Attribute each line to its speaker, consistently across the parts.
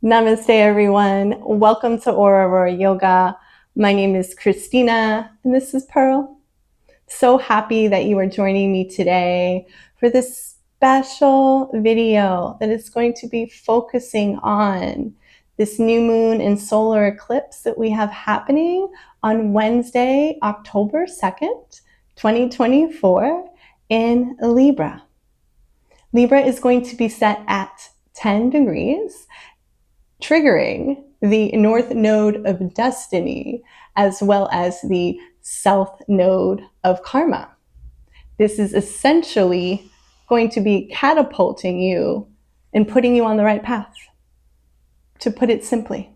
Speaker 1: Namaste, everyone. Welcome to Aura Aurora Yoga. My name is Christina, and this is Pearl. So happy that you are joining me today for this special video that is going to be focusing on this new moon and solar eclipse that we have happening on Wednesday, October 2nd, 2024 in Libra. Libra is going to be set at 10 degrees, triggering the north node of destiny as well as the south node of karma. This is essentially going to be catapulting you and putting you on the right path, to put it simply.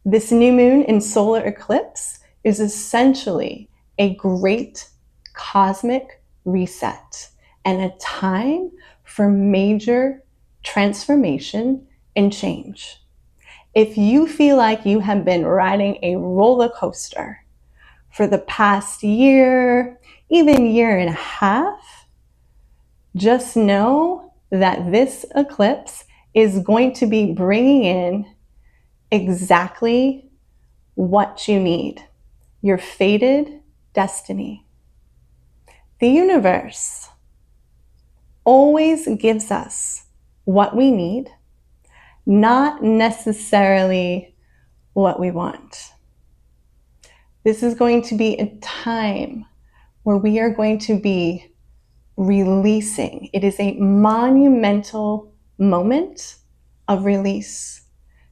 Speaker 1: This new moon and solar eclipse is essentially a great cosmic reset and a time for major transformation and change. If you feel like you have been riding a roller coaster for the past year, even year and a half, just know that this eclipse is going to be bringing in exactly what you need, your fated destiny. The universe always gives us what we need, not necessarily what we want. This is going to be a time where we are going to be releasing. It is a monumental moment of release,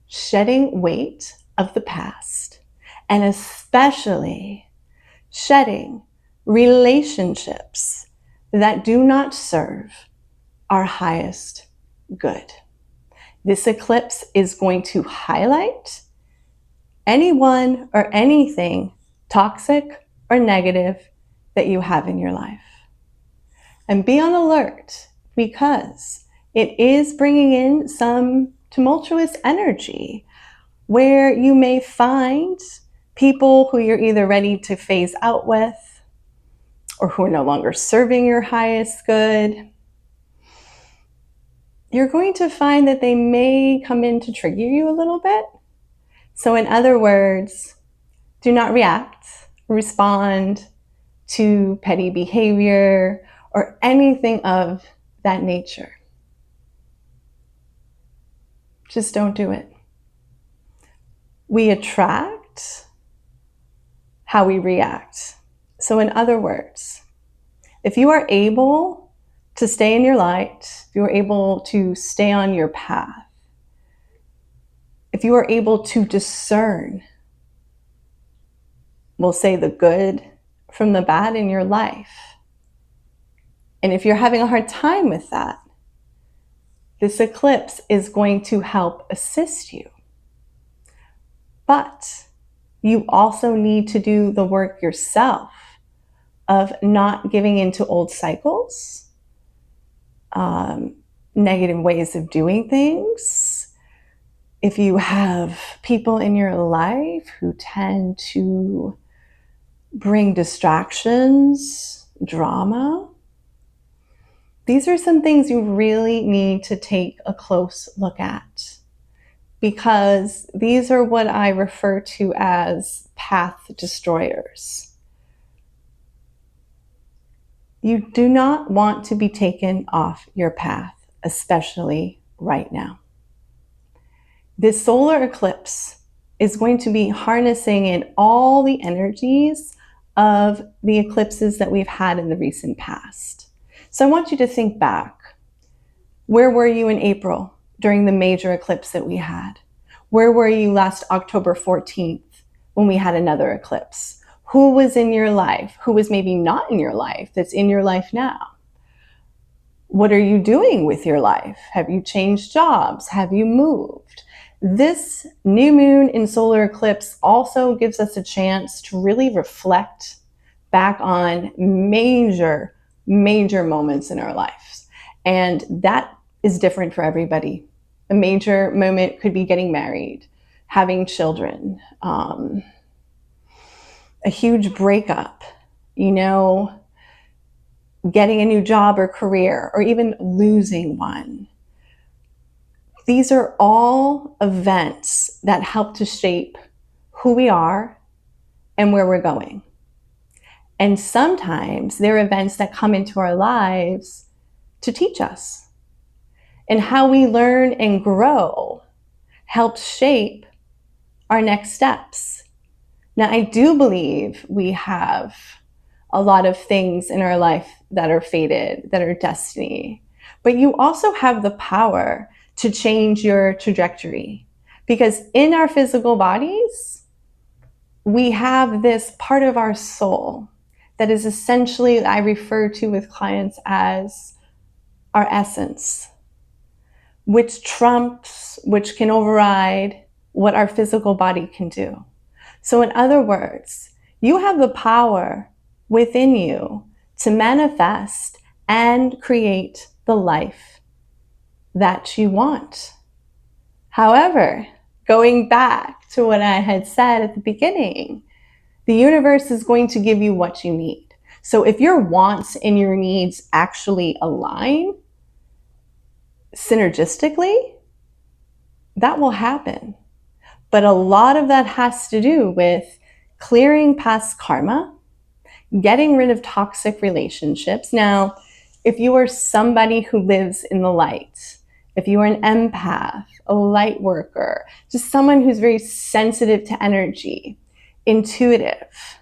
Speaker 1: shedding weight of the past, and especially shedding relationships that do not serve our highest good. This eclipse is going to highlight anyone or anything toxic or negative that you have in your life. And be on alert, because it is bringing in some tumultuous energy where you may find people who you're either ready to phase out with or who are no longer serving your highest good. You're going to find that they may come in to trigger you a little bit. So in other words, do not react, respond to petty behavior or anything of that nature. Just don't do it. We attract how we react. So in other words, if you are able to stay in your light, if you are able to stay on your path, if you are able to discern, we'll say, the good from the bad in your life, and if you're having a hard time with that, this eclipse is going to help assist you. But you also need to do the work yourself of not giving into old cycles, negative ways of doing things. If you have people in your life who tend to bring distractions, drama, these are some things you really need to take a close look at, because these are what I refer to as path destroyers. You do not want to be taken off your path, especially right now. This solar eclipse is going to be harnessing in all the energies of the eclipses that we've had in the recent past. So I want you to think back. Where were you in April during the major eclipse that we had? Where were you last October 14th when we had another eclipse? Who was in your life? Who was maybe not in your life that's in your life now? What are you doing with your life? Have you changed jobs? Have you moved? This new moon and solar eclipse also gives us a chance to really reflect back on major moments in our lives. And that is different for everybody. A major moment could be getting married, having children, a huge breakup, getting a new job or career, or even losing one. These are all events that help to shape who we are and where we're going. And sometimes they're events that come into our lives to teach us. And how we learn and grow helps shape our next steps. Now, I do believe we have a lot of things in our life that are fated, that are destiny. But you also have the power to change your trajectory. Because in our physical bodies, we have this part of our soul that is essentially, I refer to with clients as our essence, which trumps, which can override what our physical body can do. So in other words, you have the power within you to manifest and create the life that you want. However, going back to what I had said at the beginning, the universe is going to give you what you need. So if your wants and your needs actually align synergistically, that will happen. But a lot of that has to do with clearing past karma, getting rid of toxic relationships. Now, if you are somebody who lives in the light, if you are an empath, a light worker, just someone who's very sensitive to energy, intuitive,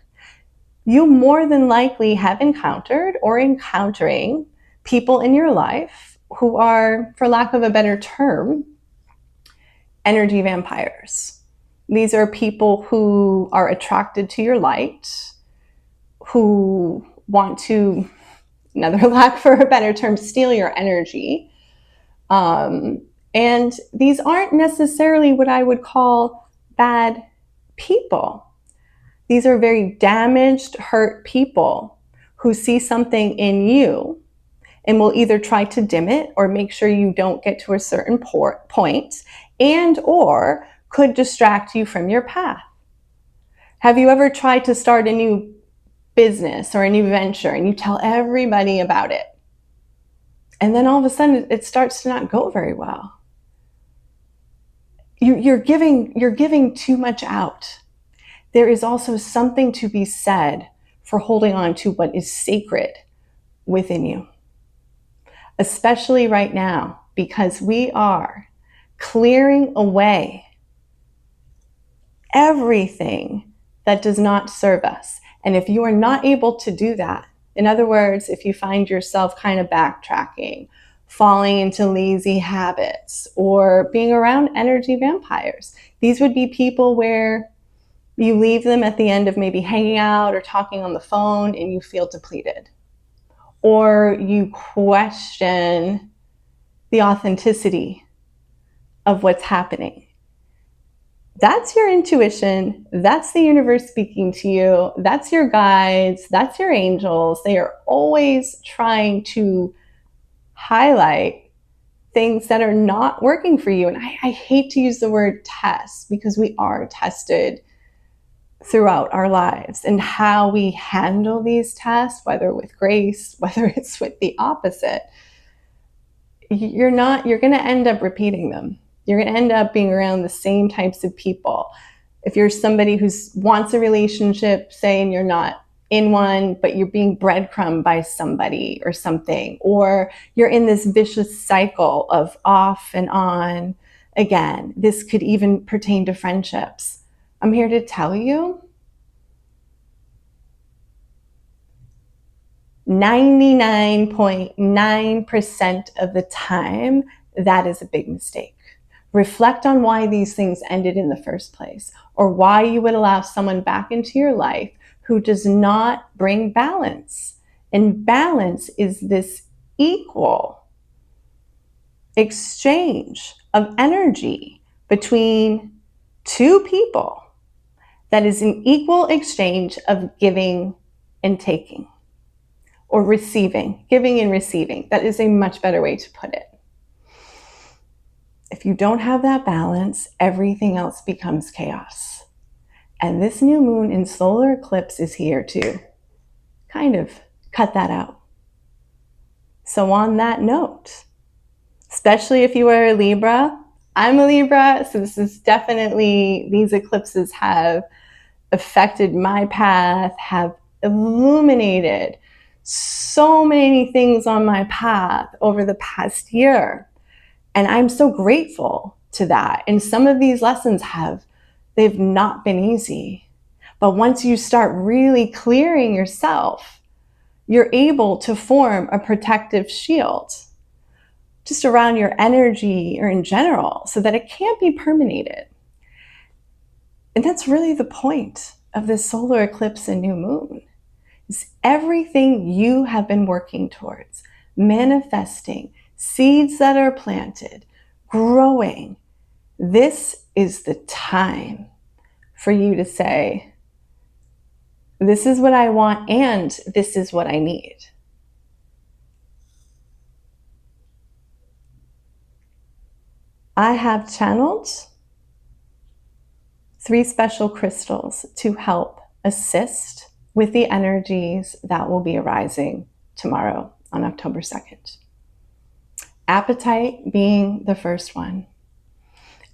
Speaker 1: you more than likely have encountered or encountering people in your life who are, for lack of a better term, energy vampires. These are people who are attracted to your light, who want to, another lack for a better term, steal your energy. And these aren't necessarily what I would call bad people. These are very damaged, hurt people who see something in you and will either try to dim it or make sure you don't get to a certain point, and or could distract you from your path. Have you ever tried to start a new business or a new venture and you tell everybody about it? And then all of a sudden it starts to not go very well. You're giving too much out. There is also something to be said for holding on to what is sacred within you, especially right now, because we are clearing away everything that does not serve us. And if you are not able to do that, in other words, if you find yourself kind of backtracking, falling into lazy habits, or being around energy vampires, these would be people where you leave them at the end of maybe hanging out or talking on the phone and you feel depleted. Or you question the authenticity of what's happening. That's your intuition. That's the universe speaking to you. That's your guides. That's your angels. They are always trying to highlight things that are not working for you. And I hate to use the word test, because we are tested throughout our lives, and how we handle these tests, whether with grace, whether it's with the opposite, you're going to end up repeating them. You're going to end up being around the same types of people. If you're somebody who wants a relationship, saying you're not in one, but you're being breadcrumbed by somebody or something, or you're in this vicious cycle of off and on again. This could even pertain to friendships. I'm here to tell you, 99.9% of the time, that is a big mistake. Reflect on why these things ended in the first place, or why you would allow someone back into your life who does not bring balance. And balance is this equal exchange of energy between two people, that is an equal exchange of giving and taking, or receiving, giving and receiving. That is a much better way to put it. If you don't have that balance, everything else becomes chaos. And this new moon and solar eclipse is here to kind of cut that out. So on that note, especially if you are a Libra, I'm a Libra, so this is definitely, these eclipses have affected my path, have illuminated so many things on my path over the past year. And I'm so grateful to that. And some of these lessons they've not been easy. But once you start really clearing yourself, you're able to form a protective shield just around your energy or in general so that it can't be permeated. And that's really the point of this solar eclipse and new moon. Is everything you have been working towards, manifesting, seeds that are planted, growing. This is the time for you to say, this is what I want and this is what I need. I have channeled 3 special crystals to help assist with the energies that will be arising tomorrow on October 2nd. Apatite being the first one.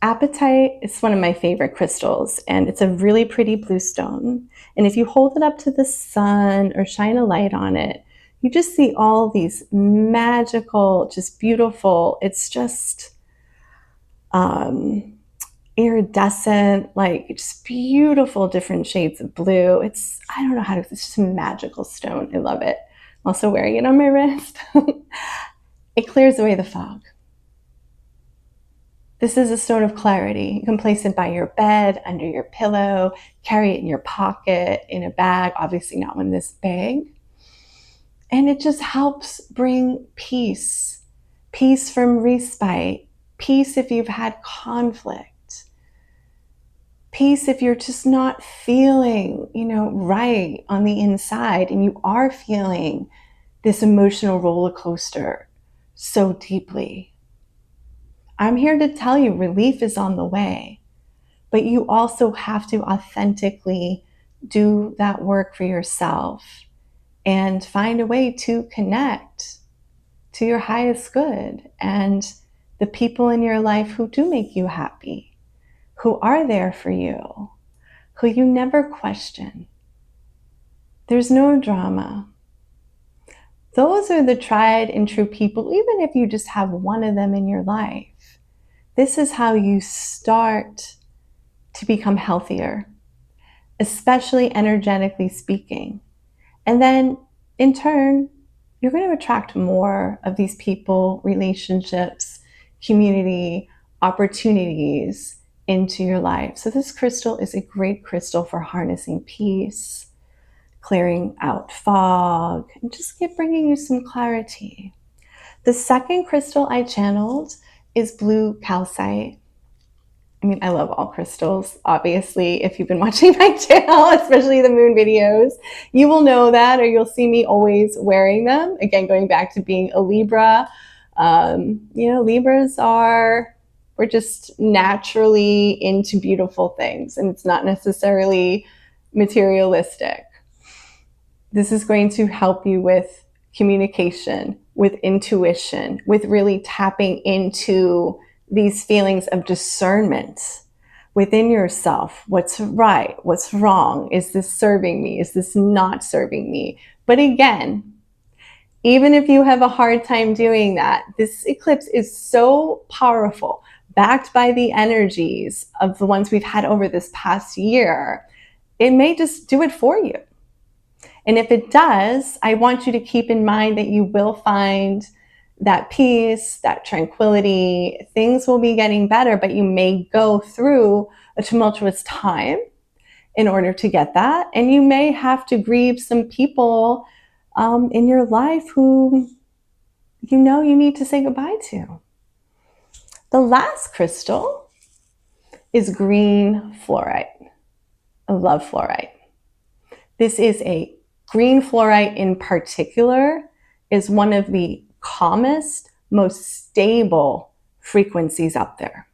Speaker 1: Apatite is one of my favorite crystals, and it's a really pretty blue stone. And if you hold it up to the sun or shine a light on it, you just see all these magical, just beautiful, it's just iridescent, like just beautiful different shades of blue. It's, I don't know how to, it's just a magical stone. I love it. I'm also wearing it on my wrist. It clears away the fog. This is a stone of clarity. You can place it by your bed, under your pillow, carry it in your pocket, in a bag, obviously not one this big. And it just helps bring peace. Peace from respite. Peace if you've had conflict. Peace if you're just not feeling, right on the inside and you are feeling this emotional roller coaster so deeply. I'm here to tell you relief is on the way, but you also have to authentically do that work for yourself and find a way to connect to your highest good and the people in your life who do make you happy, who are there for you, who you never question. There's no drama. Those are the tried and true people, even if you just have one of them in your life. This is how you start to become healthier, especially energetically speaking. And then in turn, you're going to attract more of these people, relationships, community, opportunities into your life. So this crystal is a great crystal for harnessing peace, clearing out fog, and just bringing you some clarity. The second crystal I channeled is blue calcite. I mean, I love all crystals, obviously. If you've been watching my channel, especially the moon videos, you will know that, or you'll see me always wearing them. Again, going back to being a Libra, Libras we're just naturally into beautiful things, and it's not necessarily materialistic. This is going to help you with communication, with intuition, with really tapping into these feelings of discernment within yourself. What's right? What's wrong? Is this serving me? Is this not serving me? But again, even if you have a hard time doing that, this eclipse is so powerful, backed by the energies of the ones we've had over this past year. It may just do it for you. And if it does, I want you to keep in mind that you will find that peace, that tranquility. Things will be getting better, but you may go through a tumultuous time in order to get that. And you may have to grieve some people in your life who you need to say goodbye to. The last crystal is green fluorite. I love fluorite. This is a green fluorite in particular is one of the calmest, most stable frequencies out there.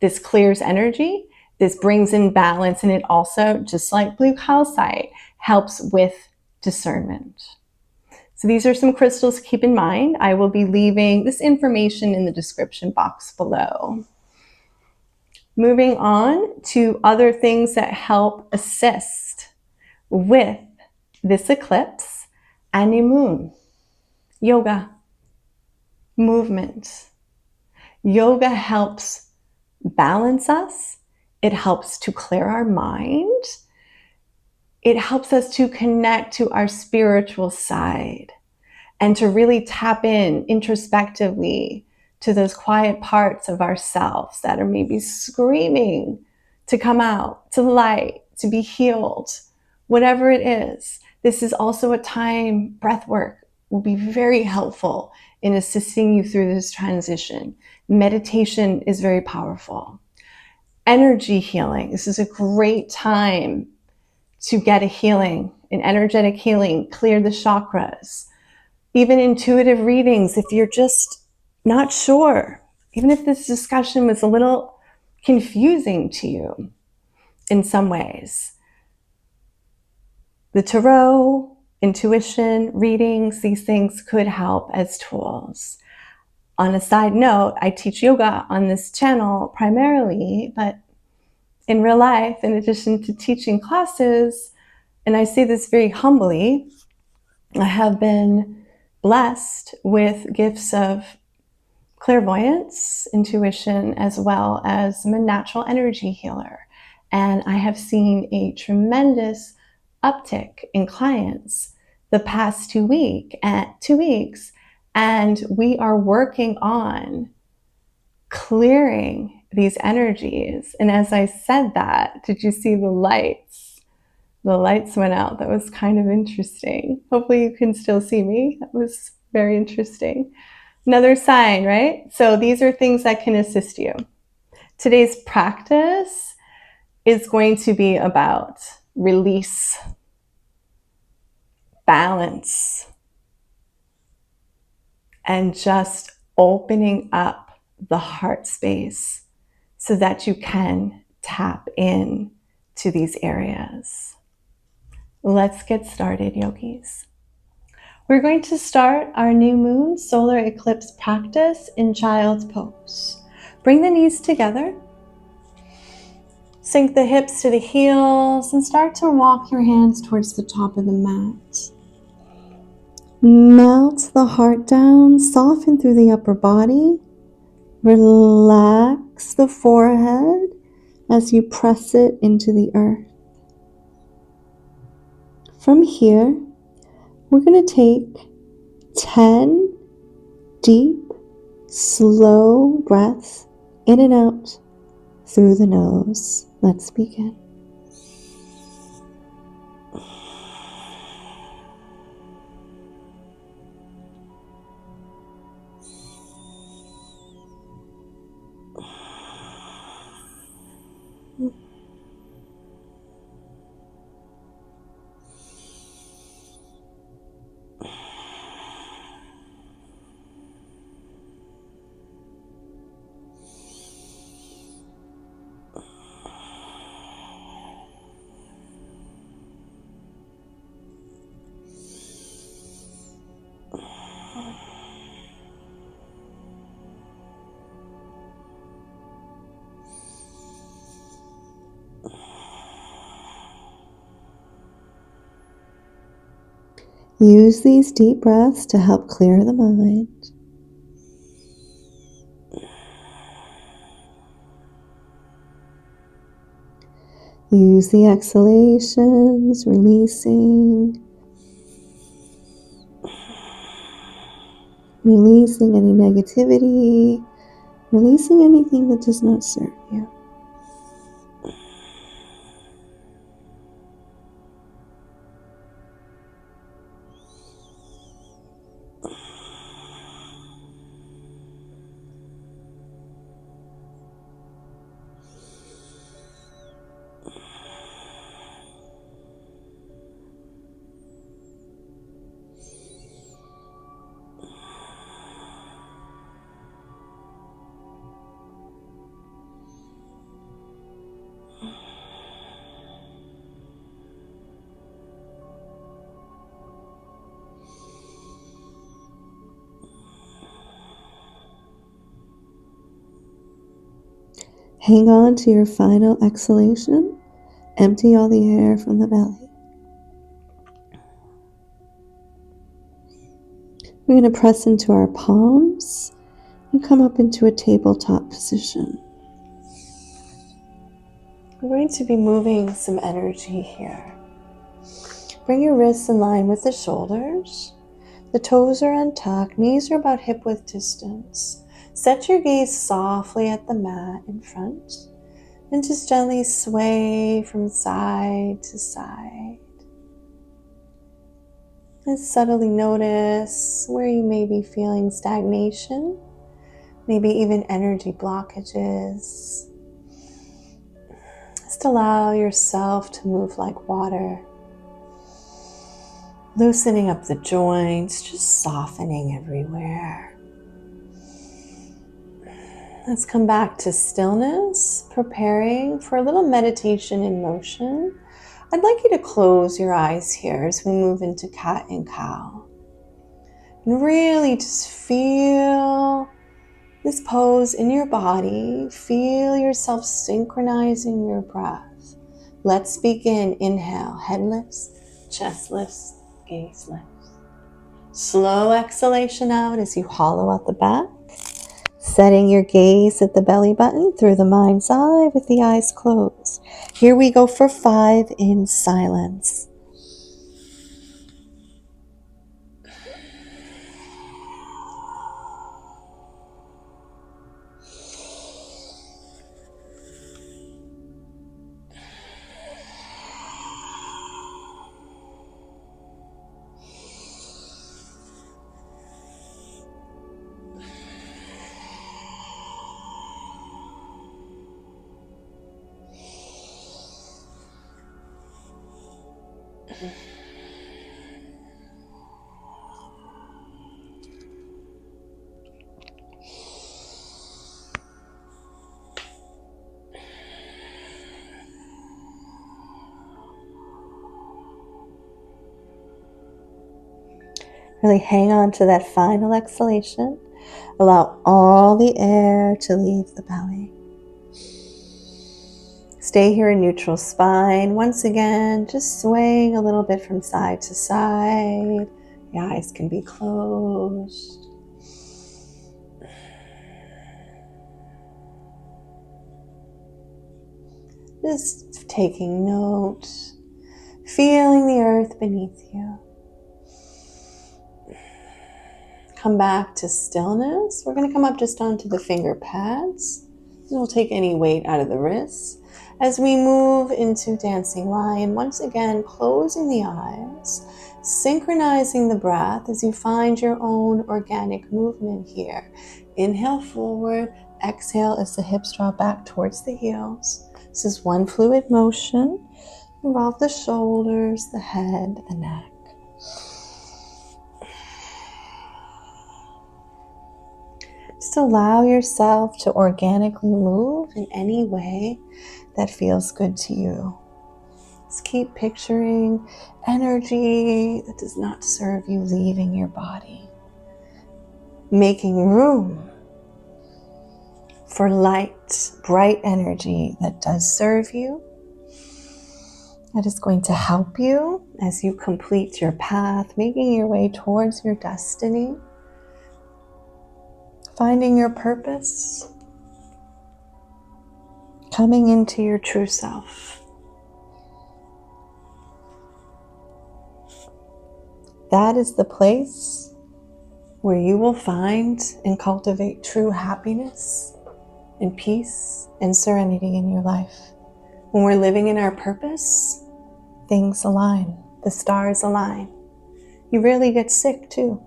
Speaker 1: This clears energy, this brings in balance, and it also, just like blue calcite, helps with discernment. So these are some crystals to keep in mind. I will be leaving this information in the description box below. Moving on to other things that help assist with this eclipse and new moon. Yoga, movement. Yoga helps balance us. It helps to clear our mind. It helps us to connect to our spiritual side and to really tap in introspectively to those quiet parts of ourselves that are maybe screaming to come out, to light, to be healed, whatever it is. This is also a time, breath work will be very helpful in assisting you through this transition. Meditation is very powerful. Energy healing. This is a great time to get a healing, an energetic healing, clear the chakras. Even intuitive readings, if you're just not sure, even if this discussion was a little confusing to you in some ways. The tarot, intuition, readings, these things could help as tools. On a side note, I teach yoga on this channel primarily, but in real life, in addition to teaching classes, and I say this very humbly, I have been blessed with gifts of clairvoyance, intuition, as well as I'm a natural energy healer. And I have seen a tremendous uptick in clients the past 2 weeks. And we are working on clearing these energies. And as I said that, did you see the lights? The lights went out. That was kind of interesting. Hopefully you can still see me. That was very interesting. Another sign, right? So these are things that can assist you. Today's practice is going to be about release, balance, and just opening up the heart space so that you can tap in to these areas. Let's get started, yogis. We're going to start our new moon solar eclipse practice in child's pose. Bring the knees together. Sink the hips to the heels and start to walk your hands towards the top of the mat. Melt the heart down, soften through the upper body. Relax the forehead as you press it into the earth. From here, we're going to take 10 deep, slow breaths in and out through the nose. Let's begin. Use these deep breaths to help clear the mind. Use the exhalations, releasing any negativity, releasing anything that does not serve you. Hang on to your final exhalation. Empty all the air from the belly. We're going to press into our palms and come up into a tabletop position. We're going to be moving some energy here. Bring your wrists in line with the shoulders. The toes are untucked, knees are about hip width distance. Set your gaze softly at the mat in front and just gently sway from side to side. And subtly notice where you may be feeling stagnation, maybe even energy blockages. Just allow yourself to move like water. Loosening up the joints, just softening everywhere. Let's come back to stillness, preparing for a little meditation in motion. I'd like you to close your eyes here as we move into cat and cow. And really just feel this pose in your body. Feel yourself synchronizing your breath. Let's begin. Inhale, head lifts, chest lifts, gaze lifts. Slow exhalation out as you hollow out the back. Setting your gaze at the belly button through the mind's eye with the eyes closed. Here we go for 5 in silence. Really hang on to that final exhalation. Allow all the air to leave the belly. Stay here in neutral spine. Once again, just swaying a little bit from side to side. The eyes can be closed. Just taking note, feeling the earth beneath you. Come back to stillness. We're going to come up just onto the finger pads. We'll take any weight out of the wrists. As we move into dancing lion, once again, closing the eyes, synchronizing the breath as you find your own organic movement here. Inhale forward, exhale as the hips draw back towards the heels. This is one fluid motion. Involve the shoulders, the head, the neck. Just allow yourself to organically move in any way that feels good to you. Just keep picturing energy that does not serve you leaving your body. Making room for light, bright energy that does serve you. That is going to help you as you complete your path, making your way towards your destiny. Finding your purpose, coming into your true self. That is the place where you will find and cultivate true happiness and peace and serenity in your life. When we're living in our purpose, things align, the stars align. You rarely get sick too.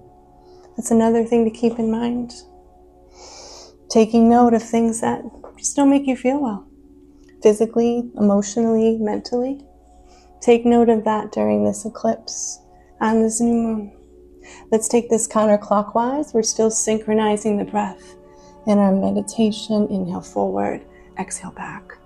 Speaker 1: That's another thing to keep in mind. Taking note of things that just don't make you feel well. Physically, emotionally, mentally. Take note of that during this eclipse and this new moon. Let's take this counterclockwise. We're still synchronizing the breath in our meditation. Inhale forward, exhale back.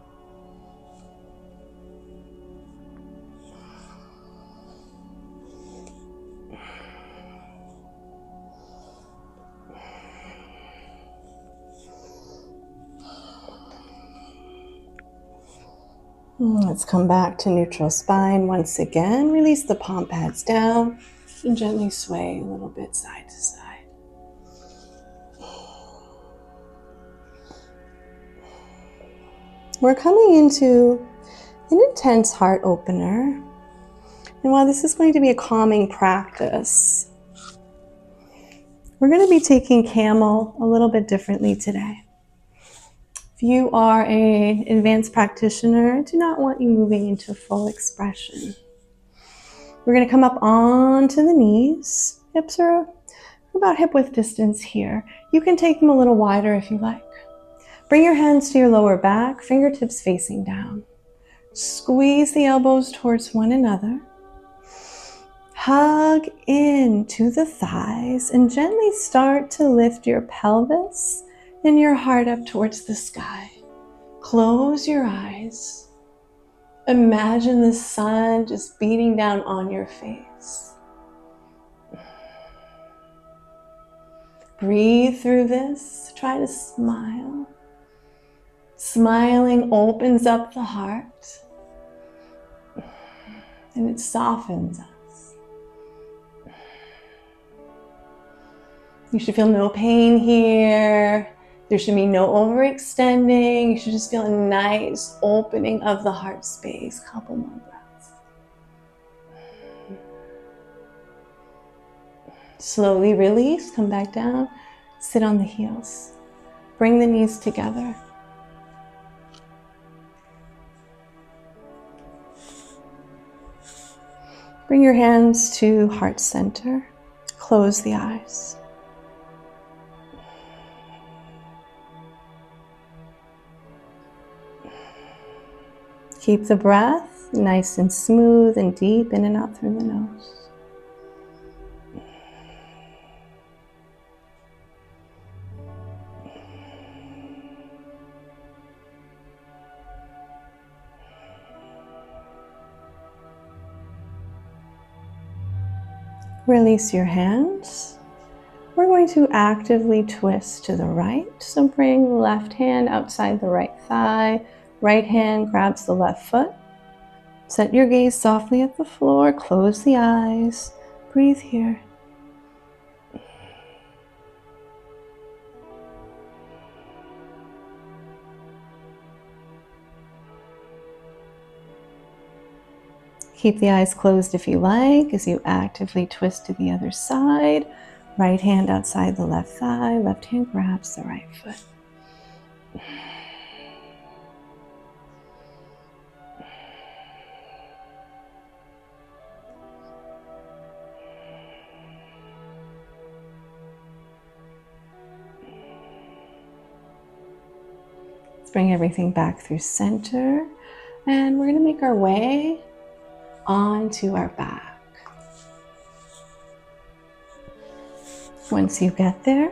Speaker 1: Let's come back to neutral spine once again. Release the palm pads down and gently sway a little bit side to side. We're coming into an intense heart opener. And while this is going to be a calming practice, we're going to be taking camel a little bit differently today. If you are an advanced practitioner, I do not want you moving into full expression. We're going to come up onto the knees. Hips are about hip width distance here. You can take them a little wider if you like. Bring your hands to your lower back, fingertips facing down. Squeeze the elbows towards one another. Hug into the thighs and gently start to lift your pelvis and your heart up towards the sky. Close your eyes. Imagine the sun just beating down on your face. Breathe through this. Try to smile. Smiling opens up the heart and it softens us. You should feel no pain here. There should be no overextending. You should just feel a nice opening of the heart space. Couple more breaths. Slowly release, come back down, sit on the heels. Bring the knees together. Bring your hands to heart center. Close the eyes. Keep the breath nice and smooth and deep in and out through the nose. Release your hands. We're going to actively twist to the right. So bring the left hand outside the right thigh. Right hand grabs the left foot. Set your gaze softly at the floor. Close the eyes. Breathe here. Keep the eyes closed if you like as you actively twist to the other side. Right hand outside the left thigh. Left hand grabs the right foot. Bring everything back through center, and we're going to make our way onto our back. Once you get there,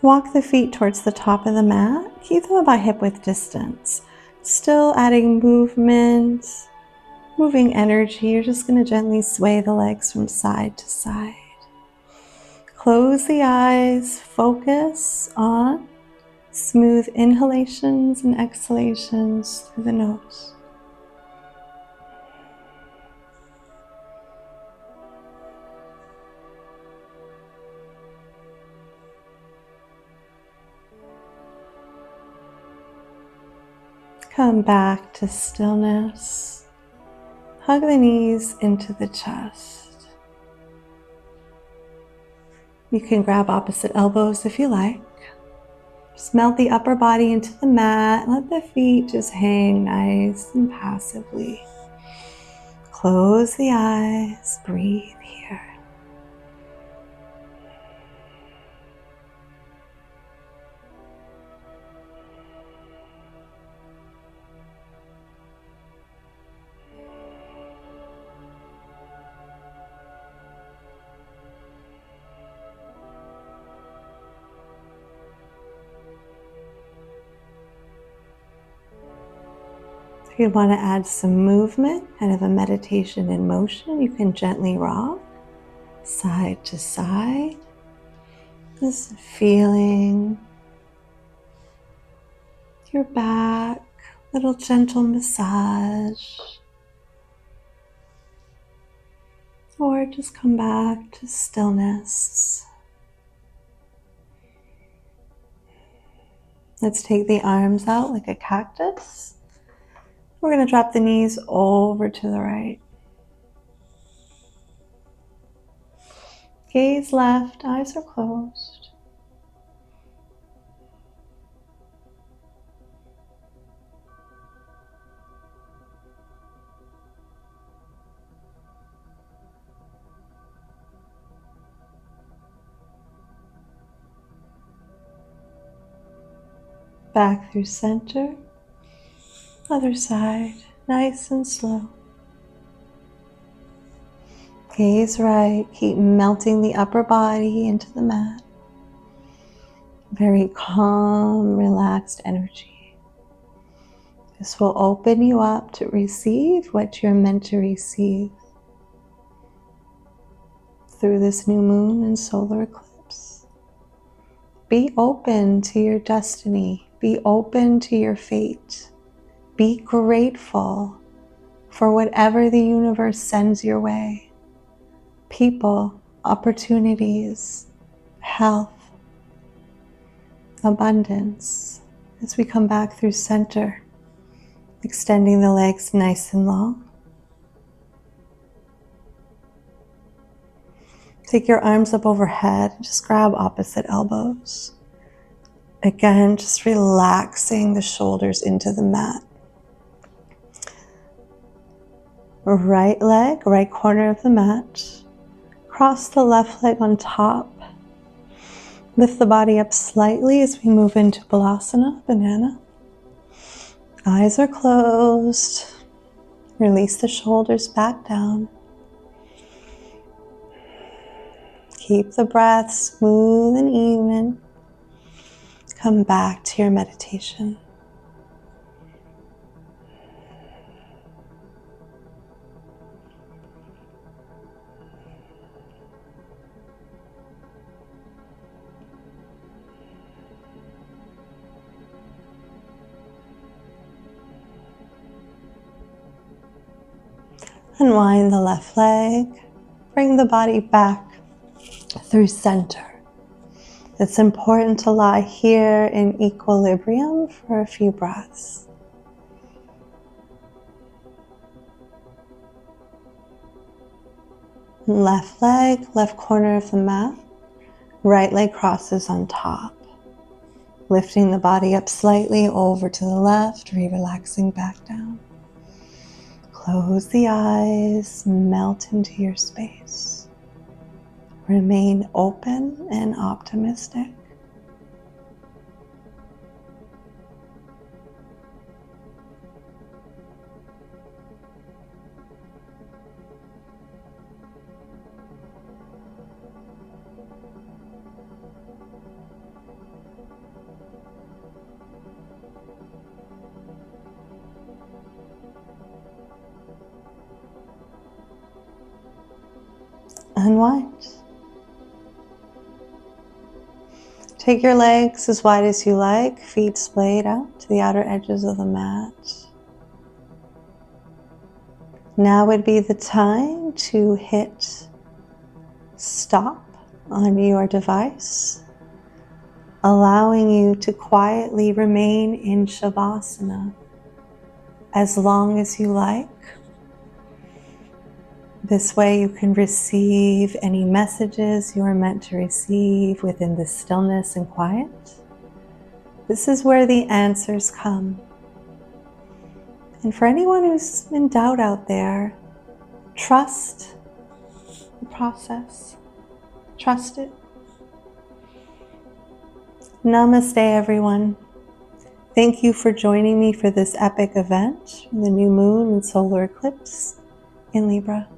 Speaker 1: walk the feet towards the top of the mat. Keep them about hip width distance. Still adding movement, moving energy. You're just going to gently sway the legs from side to side. Close the eyes, focus on smooth inhalations and exhalations through the nose. Come back to stillness. Hug the knees into the chest. You can grab opposite elbows if you like. Just melt the upper body into the mat. Let the feet just hang nice and passively. Close the eyes. Breathe here. If you want to add some movement, kind of a meditation in motion, you can gently rock side to side. Just feeling your back, little gentle massage. Or just come back to stillness. Let's take the arms out like a cactus. We're going to drop the knees over to the right. Gaze left, eyes are closed. Back through center. Other side, nice and slow. Gaze right, keep melting the upper body into the mat. Very calm, relaxed energy. This will open you up to receive what you're meant to receive through this new moon and solar eclipse. Be open to your destiny. Be open to your fate. Be grateful for whatever the universe sends your way. People, opportunities, health, abundance. As we come back through center, extending the legs nice and long. Take your arms up overhead, just grab opposite elbows. Again, just relaxing the shoulders into the mat. Right leg, right corner of the mat. Cross the left leg on top. Lift the body up slightly as we move into Balasana, banana. Eyes are closed. Release the shoulders back down. Keep the breath smooth and even. Come back to your meditation. Unwind the left leg. Bring the body back through center. It's important to lie here in equilibrium for a few breaths. Left leg, left corner of the mat. Right leg crosses on top. Lifting the body up slightly over to the left, relaxing back down. Close the eyes, melt into your space. Remain open and optimistic. Unwind. Take your legs as wide as you like, feet splayed out to the outer edges of the mat. Now would be the time to hit stop on your device, allowing you to quietly remain in Shavasana as long as you like. This way you can receive any messages you are meant to receive within the stillness and quiet. This is where the answers come. And for anyone who's in doubt out there, trust the process. Trust it. Namaste, everyone. Thank you for joining me for this epic event, the new moon and solar eclipse in Libra.